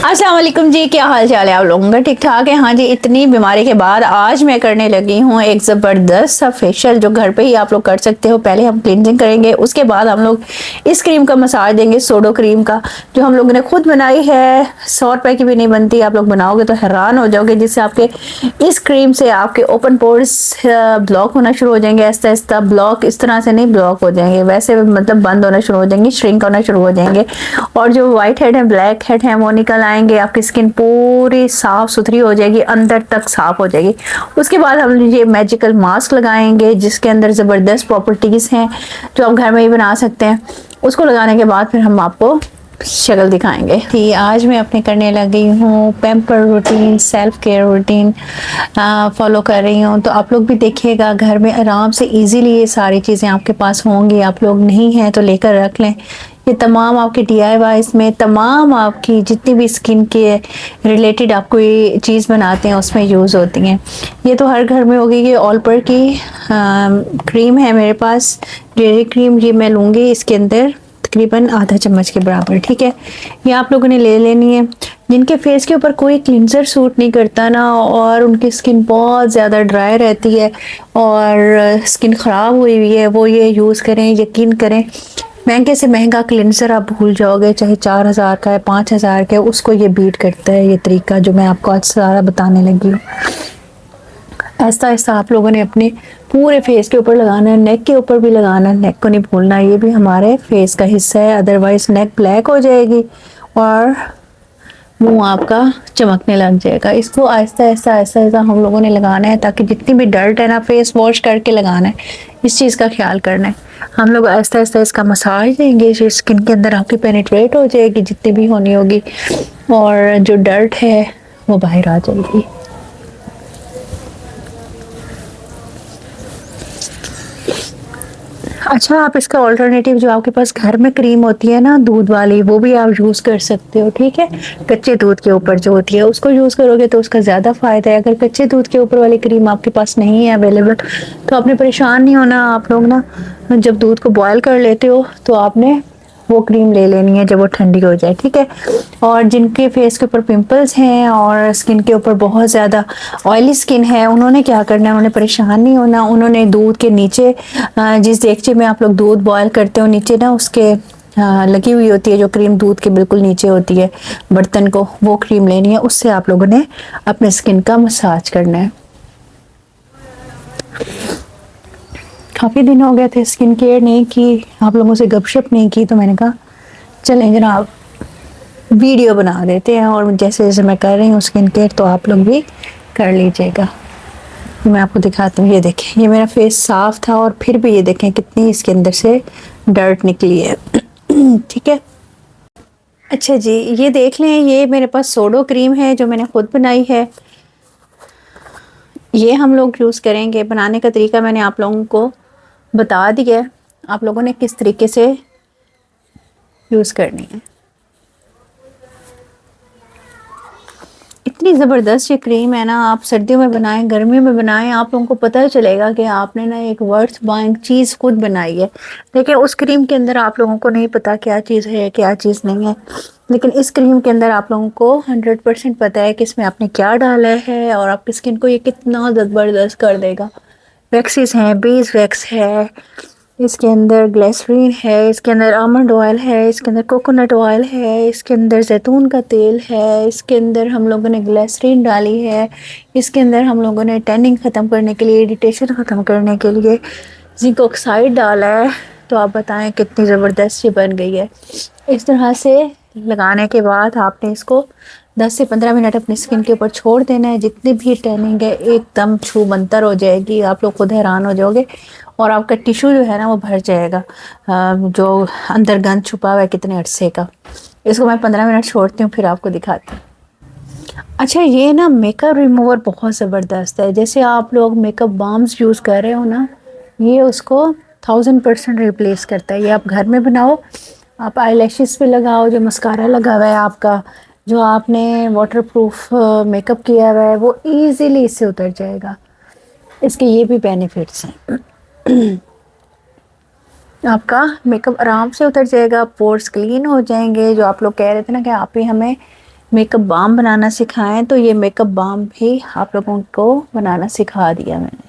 अस्सलाम वालेकुम जी, क्या हाल चाल है आप लोगों का? ठीक ठाक है? हाँ जी, इतनी बीमारी के बाद आज मैं करने लगी हूँ एक ज़बरदस्त सा फेशियल जो घर पे ही आप लोग कर सकते हो। पहले हम क्लिनजिंग करेंगे, उसके बाद हम लोग इस क्रीम का मसाज देंगे, सोडो क्रीम का, जो हम लोगों ने खुद बनाई है। 100 रुपए की भी नहीं बनती, आप लोग बनाओगे तो हैरान हो जाओगे। जिससे आपके इस क्रीम से आपके ओपन पोर्स ब्लॉक होना शुरू हो जाएंगे। आहिस्ता आहिस्ता ब्लॉक, इस तरह से नहीं ब्लॉक हो जाएंगे, वैसे मतलब बंद होना शुरू हो जाएंगे, श्रिंक होना शुरू हो जाएंगे। और जो व्हाइट हेड है, ब्लैक हेड है, वो निकल आएंगे। आपकी स्किन पूरी साफ सुथरी हो जाएगी, अंदर तक साफ हो जाएगी। उसके बाद हम ये मैजिकल मास्क लगाएंगे जिसके अंदर ज़बरदस्त प्रॉपर्टीज हैं जो आप घर में ही बना सकते हैं। उसको लगाने के बाद फिर हम आपको शक्ल दिखाएंगे। कि आज मैं अपने करने लगी हूँ pamper routine, self care routine follow कर रही हूँ। तो आप लोग भी देखिएगा, घर में आराम से इजीली ये सारी चीज़ें आपके पास होंगी। आप लोग नहीं हैं तो लेकर रख लें। ये तमाम आपके DIY में, तमाम आपकी जितनी भी स्किन के रिलेटेड आप कोई चीज़ बनाते हैं उसमें यूज़ होती हैं। ये तो हर घर में होगी। ये ऑलपर की क्रीम है मेरे पास, डेयरी क्रीम। ये मैं लूँगी, इसके अंदर तकरीबन आधा चम्मच के बराबर, ठीक है। ये आप लोगों ने ले लेनी है। जिनके फेस के ऊपर कोई क्लिनजर सूट नहीं करता ना, और उनकी स्किन बहुत ज़्यादा ड्राई रहती है और स्किन ख़राब हुई हुई है, वो ये यूज़ करें। यकीन करें, महंगे से महंगा क्लिनजर आप भूल जाओगे, चाहे 4000 का है, 5000 का है, उसको ये बीट करता है ये तरीका जो मैं आपको आज सारा बताने लगी हूँ। ऐसा ऐसा आप लोगों ने अपने पूरे फेस के ऊपर लगाना है, नेक के ऊपर भी लगाना है। नेक को नहीं भूलना, ये भी हमारे फेस का हिस्सा है, अदरवाइज नेक ब्लैक हो जाएगी और मुंह आपका चमकने लग जाएगा। इसको आहिस्ता आहिस्ता आहिस्ता आहिस्ता हम लोगों ने लगाना है, ताकि जितनी भी डर्ट है ना, फेस वॉश करके लगाना है। इस चीज़ का ख्याल करना है। हम लोग आहिस्ता आहिस्ता इसका मसाज देंगे, जो स्किन के अंदर आपकी पेनिट्रेट हो जाएगी जितनी भी होनी होगी, और जो डर्ट है वो बाहर आ जाएगी। अच्छा, आप इसका ऑल्टरनेटिव जो आपके पास घर में क्रीम होती है ना दूध वाली, वो भी आप यूज़ कर सकते हो, ठीक है। कच्चे दूध के ऊपर जो होती है उसको यूज़ करोगे तो उसका ज़्यादा फ़ायदा है। अगर कच्चे दूध के ऊपर वाली क्रीम आपके पास नहीं है अवेलेबल, तो आपने परेशान नहीं होना। आप लोग ना जब दूध को बॉयल कर लेते हो तो आपने वो क्रीम ले लेनी है जब वो ठंडी हो जाए, ठीक है। और जिनके फेस के ऊपर पिंपल्स हैं और स्किन के ऊपर बहुत ज़्यादा ऑयली स्किन है, उन्होंने क्या करना है, उन्होंने परेशान नहीं होना। उन्होंने दूध के नीचे, जिस देगचे में आप लोग दूध बॉयल करते हो, नीचे ना उसके लगी हुई होती है जो क्रीम, दूध के बिल्कुल नीचे होती है बर्तन को, वो क्रीम लेनी है। उससे आप लोगों ने अपने स्किन का मसाज करना है। काफ़ी दिन हो गए थे स्किन केयर नहीं की, आप लोगों से गपशप नहीं की, तो मैंने कहा चलें जनाब वीडियो बना देते हैं। और जैसे जैसे मैं कर रही हूँ स्किन केयर, तो आप लोग भी कर लीजिएगा। मैं आपको दिखाती हूँ। ये देखें, ये मेरा फेस साफ था और फिर भी ये देखें कितनी इसके अंदर से डर्ट निकली है। ठीक है। अच्छा जी, ये देख लें, ये मेरे पास सोडो क्रीम है जो मैंने खुद बनाई है। ये हम लोग यूज़ करेंगे। बनाने का तरीका मैंने आप लोगों को बता दिया है, आप लोगों ने किस तरीके से यूज़ करनी है। इतनी ज़बरदस्त ये क्रीम है ना, आप सर्दियों में बनाएं, गर्मियों में बनाएं, आप लोगों को पता चलेगा कि आपने ना एक वर्थ बाइंग चीज़ खुद बनाई है। देखिए, उस क्रीम के अंदर आप लोगों को नहीं पता क्या चीज़ है क्या चीज़ नहीं है, लेकिन इस क्रीम के अंदर आप लोगों को 100% पता है कि इसमें आपने क्या डाला है और आपकी स्किन को ये कितना ज़बरदस्त कर देगा। वैक्सीज हैं, बेस वैक्स है, इसके अंदर ग्लिसरीन है, इसके अंदर आमंड ऑयल है, इसके अंदर कोकोनट ऑयल है, इसके अंदर जैतून का तेल है, इसके अंदर हम लोगों ने ग्लिसरीन डाली है, इसके अंदर हम लोगों ने टैनिंग ख़त्म करने के लिए, इरिटेशन ख़त्म करने के लिए जिंक ऑक्साइड डाला है। तो आप बताएं कितनी ज़बरदस्त ये बन गई है। इस तरह से लगाने के बाद आपने इसको 10 से 15 मिनट अपनी स्किन के ऊपर छोड़ देना है। जितनी भी टैनिंग है एकदम छू मंतर हो जाएगी, आप लोग खुद हैरान हो जाओगे। और आपका टिश्यू जो है ना वो भर जाएगा, जो अंदर गंद छुपा हुआ है कितने अरसे का। इसको मैं 15 मिनट छोड़ती हूँ, फिर आपको दिखाती हूँ। अच्छा, ये ना मेकअप रिमूवर बहुत ज़बरदस्त है। जैसे आप लोग मेकअप बाम्स यूज़ कर रहे हो ना, ये उसको 1000% रिप्लेस करता है। ये आप घर में बनाओ, आप आई लैशेस पे लगाओ, जो मस्कारा लगा हुआ है आपका, जो आपने वाटरप्रूफ मेकअप किया हुआ है, वो ईज़िली इससे उतर जाएगा। इसके ये भी बेनिफिट्स हैं। आपका मेकअप आराम से उतर जाएगा, पोर्स क्लीन हो जाएंगे। जो आप लोग कह रहे थे ना कि आप ही हमें मेकअप बाम बनाना सिखाएं, तो ये मेकअप बाम भी आप लोगों को बनाना सिखा दिया मैंने।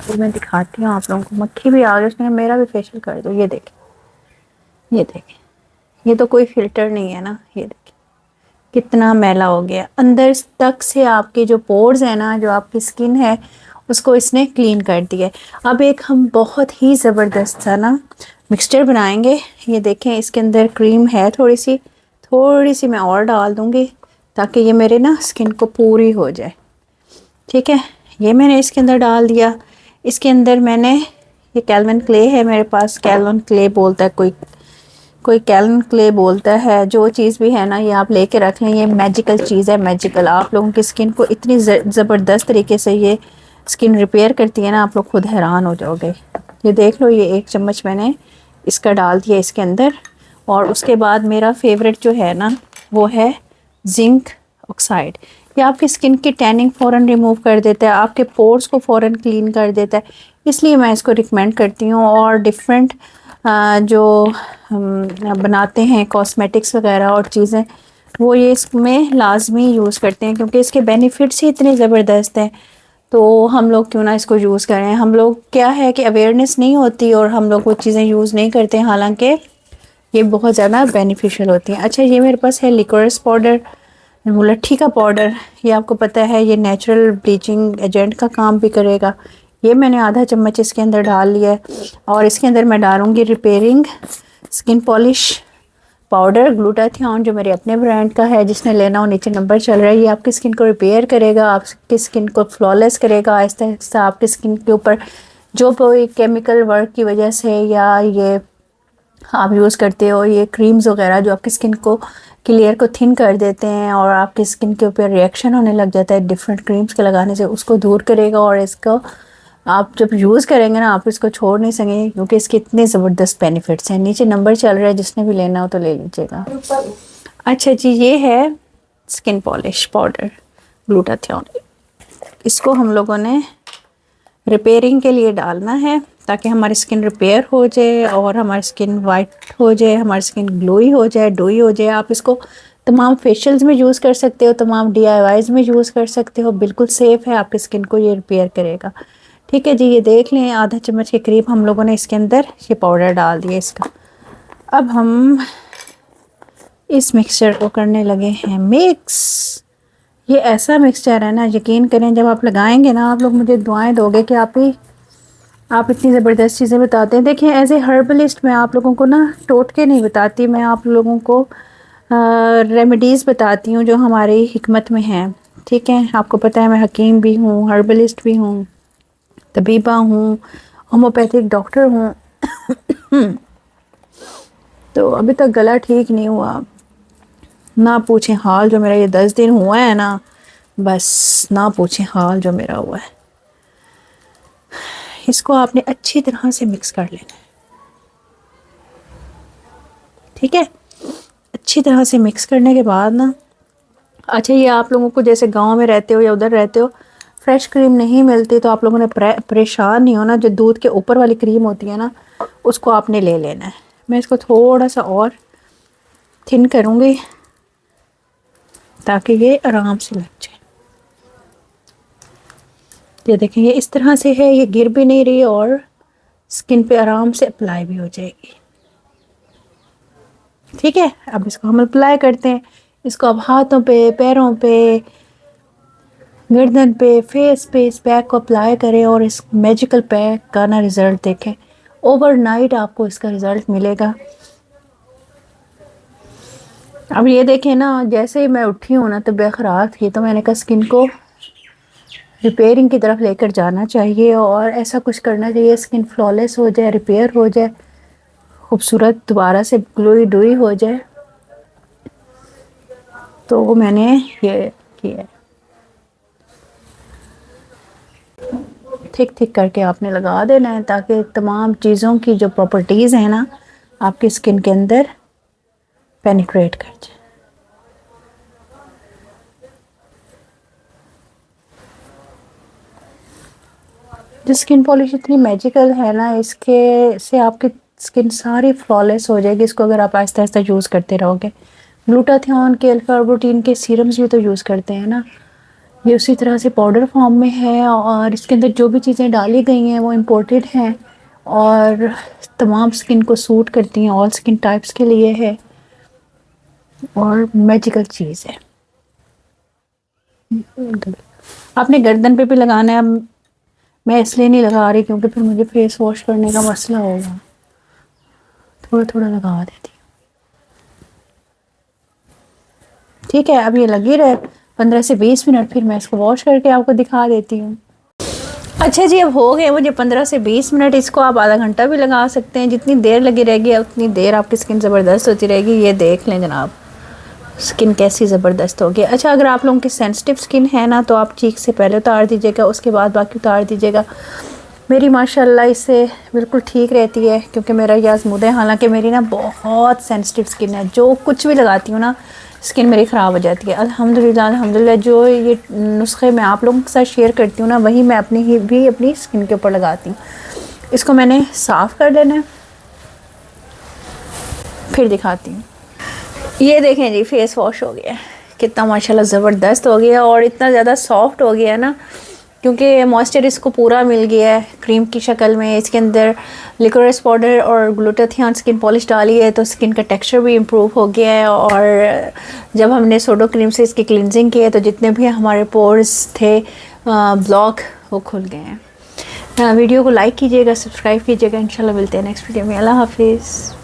तो मैं दिखाती हूँ आप लोगों को। मक्खी भी आ गई, उसने कहा मेरा भी फेशियल कर दो। ये देखें, ये देखें, ये तो कोई फिल्टर नहीं है ना। ये देखें कितना मैला हो गया अंदर तक से। आपके जो पोर्स है ना, जो आपकी स्किन है, उसको इसने क्लीन कर दिया। अब एक हम बहुत ही ज़बरदस्त सा ना मिक्सचर बनाएंगे। ये देखें, इसके अंदर क्रीम है थोड़ी सी मैं और डाल दूँगी ताकि ये मेरे ना स्किन को पूरी हो जाए। ठीक है, ये मैंने इसके अंदर डाल दिया। इसके अंदर मैंने, ये कैल्विन क्ले है मेरे पास। कैल्विन क्ले बोलता है कोई, कोई कैल्विन क्ले बोलता है। जो चीज़ भी है ना, ये आप लेके रख लें। ये मैजिकल चीज़ है, मैजिकल। आप लोगों की स्किन को इतनी ज़बरदस्त तरीके से ये स्किन रिपेयर करती है ना, आप लोग खुद हैरान हो जाओगे। ये देख लो, ये 1 चम्मच मैंने इसका डाल दिया इसके अंदर। और उसके बाद मेरा फेवरेट जो है ना, वो है जिंक ऑक्साइड। ये आपकी स्किन की टैनिंग फ़ौरन रिमूव कर देता है, आपके पोर्स को फ़ौरन क्लीन कर देता है। इसलिए मैं इसको रिकमेंड करती हूँ। और डिफरेंट जो हम बनाते हैं कॉस्मेटिक्स वगैरह और चीज़ें, वो ये इसमें लाजमी यूज़ करते हैं क्योंकि इसके बेनिफिट्स ही इतने ज़बरदस्त हैं। तो हम लोग क्यों ना इसको यूज़ करें। हम लोग क्या है कि अवेयरनेस नहीं होती और हम लोग वो चीज़ें यूज़ नहीं करते, हालांकि ये बहुत ज़्यादा बेनिफिशियल होती हैं। अच्छा, ये मेरे पास है लिकोरस पाउडर, मुलट्ठी का पाउडर। ये आपको पता है ये नेचुरल ब्लीचिंग एजेंट का काम भी करेगा। ये मैंने आधा चम्मच इसके अंदर डाल लिया है। और इसके अंदर मैं डालूँगी repairing skin polish powder glutathione, जो मेरे अपने ब्रांड का है। जिसने लेना हो नीचे नंबर चल रहा है। ये आपकी स्किन को रिपेयर करेगा, आपकी स्किन को फ्लॉलेस करेगा। आहिस्ता आहिस्ता आपकी स्किन के ऊपर जो कोई केमिकल वर्क की वजह से या ये आप यूज़ करते हो, ये क्रीम्स वगैरह जो आपकी स्किन को क्लियर को थिन कर देते हैं और आपकी स्किन के ऊपर रिएक्शन होने लग जाता है डिफरेंट क्रीम्स के लगाने से, उसको दूर करेगा। और इसको आप जब यूज़ करेंगे ना, आप इसको छोड़ नहीं सकेंगे क्योंकि इसके इतने ज़बरदस्त बेनिफिट्स हैं। नीचे नंबर चल रहा है, जिसने भी लेना हो तो ले लीजिएगा। अच्छा जी, ये है स्किन पॉलिश पाउडर ग्लूटाथियोन। इसको हम लोगों ने रिपेयरिंग के लिए डालना है ताकि हमारी स्किन रिपेयर हो जाए और हमारी स्किन वाइट हो जाए, हमारी स्किन ग्लोई हो जाए, डोई हो जाए। आप इसको तमाम फेशियल्स में यूज़ कर सकते हो, तमाम DIYs में यूज़ कर सकते हो। बिल्कुल सेफ़ है, आपकी स्किन को ये रिपेयर करेगा। ठीक है जी, ये देख लें आधा चम्मच के करीब हम लोगों ने इसके अंदर ये पाउडर डाल दिया इसका। अब हम इस मिक्सचर को करने लगे हैं मिक्स। ये ऐसा मिक्सचर है ना, यकीन करें जब आप लगाएंगे ना, आप लोग मुझे दुआएं दोगे कि आप इतनी ज़बरदस्त चीज़ें बताते हैं। देखिए, एज ए हर्बलिस्ट मैं आप लोगों को ना टोटके नहीं बताती, मैं आप लोगों को रेमेडीज़ बताती हूँ जो हमारी हिकमत में हैं। ठीक है, आपको पता है मैं हकीम भी हूँ, हर्बलिस्ट भी हूँ, तबीबा हूँ, होम्योपैथिक डॉक्टर हूँ। तो अभी तक गला ठीक नहीं हुआ, ना पूछें हाल जो मेरा ये 10 दिन हुआ है ना, बस ना पूछें हाल जो मेरा हुआ है। इसको आपने अच्छी तरह से मिक्स कर लेना है। ठीक है, अच्छी तरह से मिक्स करने के बाद ना, अच्छा ये आप लोगों को जैसे गांव में रहते हो या उधर रहते हो फ्रेश क्रीम नहीं मिलती, तो आप लोगों ने परेशान नहीं होना। जो दूध के ऊपर वाली क्रीम होती है ना, उसको आपने ले लेना है। मैं इसको थोड़ा सा और थिन करूँगी ताकि ये आराम से लग जाए। ये देखें, ये इस तरह से है, ये गिर भी नहीं रही और स्किन पे आराम से अप्लाई भी हो जाएगी। ठीक है, अब इसको हम अप्लाई करते हैं। इसको अब हाथों पे, पैरों पे, गर्दन पे, फेस पे इस पैक को अप्लाई करें और इस मैजिकल पैक का ना रिज़ल्ट देखें। ओवरनाइट आपको इसका रिज़ल्ट मिलेगा। अब ये देखें ना, जैसे ही मैं उठी हूँ ना तो बेखरार थी, तो मैंने कहा स्किन को रिपेयरिंग की तरफ लेकर जाना चाहिए और ऐसा कुछ करना चाहिए स्किन फ्लॉलेस हो जाए, रिपेयर हो जाए, खूबसूरत दोबारा से ग्लोई डोई हो जाए। तो वो मैंने ये किया है। थिक थिक करके आपने लगा देना है ताकि तमाम चीज़ों की जो प्रॉपर्टीज़ हैं ना, आपकी स्किन के अंदर पेनिट्रेट कर जाए। जो स्किन पॉलिश इतनी मैजिकल है ना, इसके से आपकी स्किन सारी फ्लॉलेस हो जाएगी इसको अगर आप आहिस्ता आहिस्ता यूज़ करते रहोगे। ग्लूटाथियोन के, अल्फा कार्बोटीन के सीरम्स भी तो यूज़ करते हैं ना, ये उसी तरह से पाउडर फॉर्म में है और इसके अंदर जो भी चीज़ें डाली गई हैं वो इम्पोर्टेड हैं और तमाम स्किन को सूट करती हैं, ऑल स्किन टाइप्स के लिए है और मैजिकल चीज़ है। आपने गर्दन पे भी लगाना है, मैं इसलिए नहीं लगा रही क्योंकि फिर मुझे फेस वॉश करने का मसला होगा, थोड़ा थोड़ा लगा देती हूँ। ठीक है, अब ये लगी रहे 15 से 20 मिनट, फिर मैं इसको वॉश करके आपको दिखा देती हूँ। अच्छा जी, अब हो गए मुझे 15 से 20 मिनट, इसको आप आधा घंटा भी लगा सकते हैं, जितनी देर लगी रहेगी उतनी देर आपकी स्किन ज़बरदस्त होती रहेगी। ये देख लें जनाब, स्किन कैसी ज़बरदस्त होगी। अच्छा, अगर आप लोगों की सेंसिटिव स्किन है ना तो आप चीक से पहले उतार दीजिएगा, उसके बाद बाकी उतार दीजिएगा। मेरी माशाल्लाह इससे बिल्कुल ठीक रहती है क्योंकि मेरा ये आज़मूदा है। हालांकि मेरी ना बहुत सेंसिटिव स्किन है, जो कुछ भी लगाती हूँ ना स्किन मेरी ख़राब हो जाती है। अल्हम्दुलिल्लाह अल्हम्दुलिल्लाह, जो ये नुस्खे मैं आप लोगों के साथ शेयर करती हूँ ना वही मैं अपनी स्किन के ऊपर लगाती हूँ। इसको मैंने साफ़ कर लेना है, फिर दिखाती हूँ। ये देखें जी, फेस वॉश हो गया, कितना माशाल्लाह ज़बरदस्त हो गया और इतना ज़्यादा सॉफ्ट हो गया ना क्योंकि मॉइस्चर इसको पूरा मिल गया है क्रीम की शक्ल में। इसके अंदर लिकोराइस पाउडर और ग्लूटाथियोन स्किन पॉलिश डाली है तो स्किन का टेक्सचर भी इम्प्रूव हो गया है और जब हमने सोडो क्रीम से इसकी क्लिनजिंग की है तो जितने भी हमारे पोर्स थे ब्लॉक वो खुल गए हैं। वीडियो को लाइक कीजिएगा, सब्सक्राइब कीजिएगा। इंशाल्लाह मिलते हैं नेक्स्ट वीडियो में। अल्लाह हाफिज़।